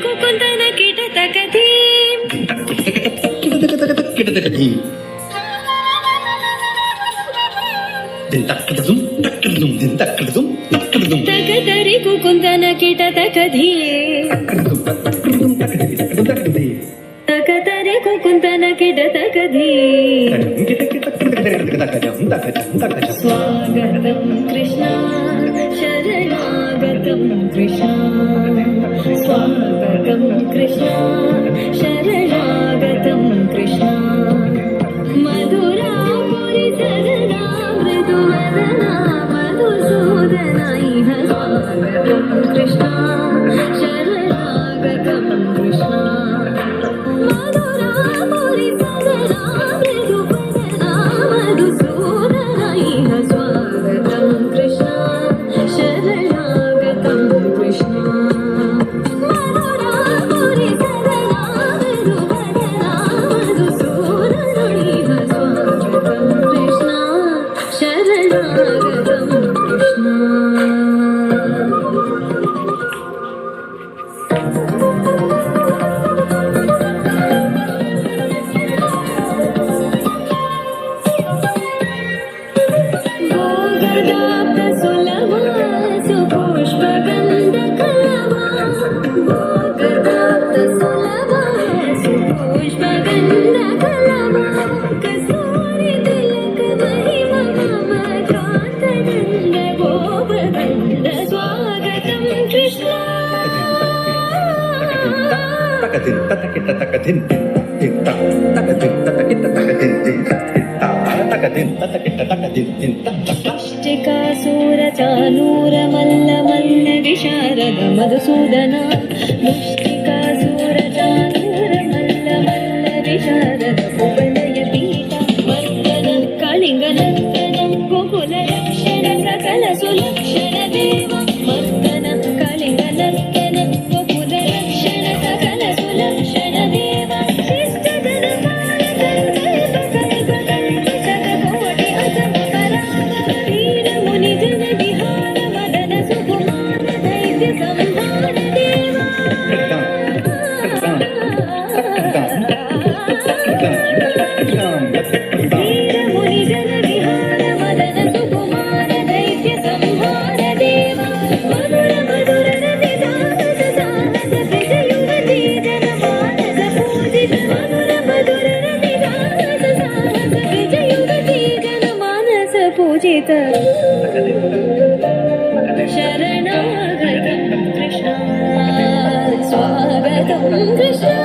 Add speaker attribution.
Speaker 1: ಕುಕುಂದನ ಕಿಟತ ಕಥಿ ತಕತರಿ ಕುಕುಂದನ ಕಿಟತ ಕಥಿ ತಕತರಿ ಕುಕುಂದನ ಕಿಟತ ಕಥಿ ಸ್ವಾಗತಂ ಕೃಷ್ಣ ಶರಣಾಗತಂ ಕೃಷ್ಣ ಸ್ವಾಗತಂ ಕೃಷ್ಣ ಶರಣಾಗತಂ ಕೃಷ್ಣ ಮಧುರಾಪುರಿ ಸದನಾ ಮೃದುವದನಾ ಮಧುಸೂದನ ಇಹ ಸ್ವಾಗತಂ ಕೃಷ್ಣ ಶರಣಾಗತಂ ಕೃಷ್ಣ ಮಧುರಾಪುರಿ ಸದನಾ ಮೃದುವದನಾ ಮಧುಸೂದನ ಇಹ ಸ್ವಾಗತಂ ಕೃಷ್ಣ ಶರಣಾಗತಂ ಕೃಷ್ಣ ಮಧುರಾಪುರಿ ಸದನಾ ಮೃದುವದನಾ ಮಧುಸೂದನ ಇಹ ಸ್ವಾಗತಂ ಕೃಷ್ಣ ಶರಣಾಗತಂ ಕೃಷ್ಣ ಭೋಗದಾಪ್ತ ಸುಲಭ ಸುಪುಷ್ಪಗಂಧ ಕಲವ ಭೋಗದಾಪ್ತ ಸುಲಭ ಸುಪುಷ್ಪಗಂಧ ಕಲವ ಕಸ್ತೂರಿ ತಿಲಕ ಮಹಿಮ ಮಮ ಕಾಂತದಂಡ ಗೋಪದಂಡ ಸ್ವಾಗತಂ ಕೃಷ್ಣ ಮುಷ್ಟಿಕಾಸೂರ ಮಲ್ಲ ಮಲ್ಲ ವಿಶಾರದ ಮಧುಸೂದನ ಮುಷ್ಟಿಕಾಸೂರ ಚಾನೂರ ಮಲ್ಲ ಮಲ್ಲ ವಿಶಾರದ ಕುವಲಯ ಪೀಠ ಮರ್ದನ ಕಳಿಂಗ ನರ್ತನ ಗೋಕುಲ ರಕ್ಷಣ ಸಕಲ ಸುಲಕ್ಷಣ ದೇವ ಮರ್ದನ ಕಳಿಂಗ ನರ್ತನ ಗೋಕುಲ ರಕ್ಷಣ ಸಕಲ ಸುಲಕ್ಷಣ ದೇವ ಶಿಷ್ಟ ಜನ ಕಾಲ ಸಂಕಲ್ಪ ಕಲ್ಪ ಕಲ್ಪ ಶತಕೋಟಿ ಅಸಮ ಪರಾಗ ವೀರ ಮುನಿ ಜನ ವಿಹಾರ ಮದನ ಸುಕುಮಾರ ದೈತ್ಯ ಸಂಹಾರ ದೇವ ವೀರ ಮುನಿ ಜನ ವಿಹಾರ ಮದನ ಸುಕುಮಾರ ದೈತ್ಯ ಸಂಹಾರ ದೇವ ಮಧುರ ಮಧುರ ರತಿ ಸಾಹಸ ಸಾಹಸ ಬ್ರಜ ಯುವತಿ ಜನ ಮಾನಸ ಪೂಜಿತ ಮಧುರ ಮಧುರ ರತಿ ಸಾಹಸ ಸಾಹಸ ಬ್ರಜ ಯುವತಿ ಜನ ಮಾನಸ ಪೂಜಿತ ಶರಣಾಗತಂ ಕೃಷ್ಣ ಸ್ವಾಗತಂ ಕೃಷ್ಣ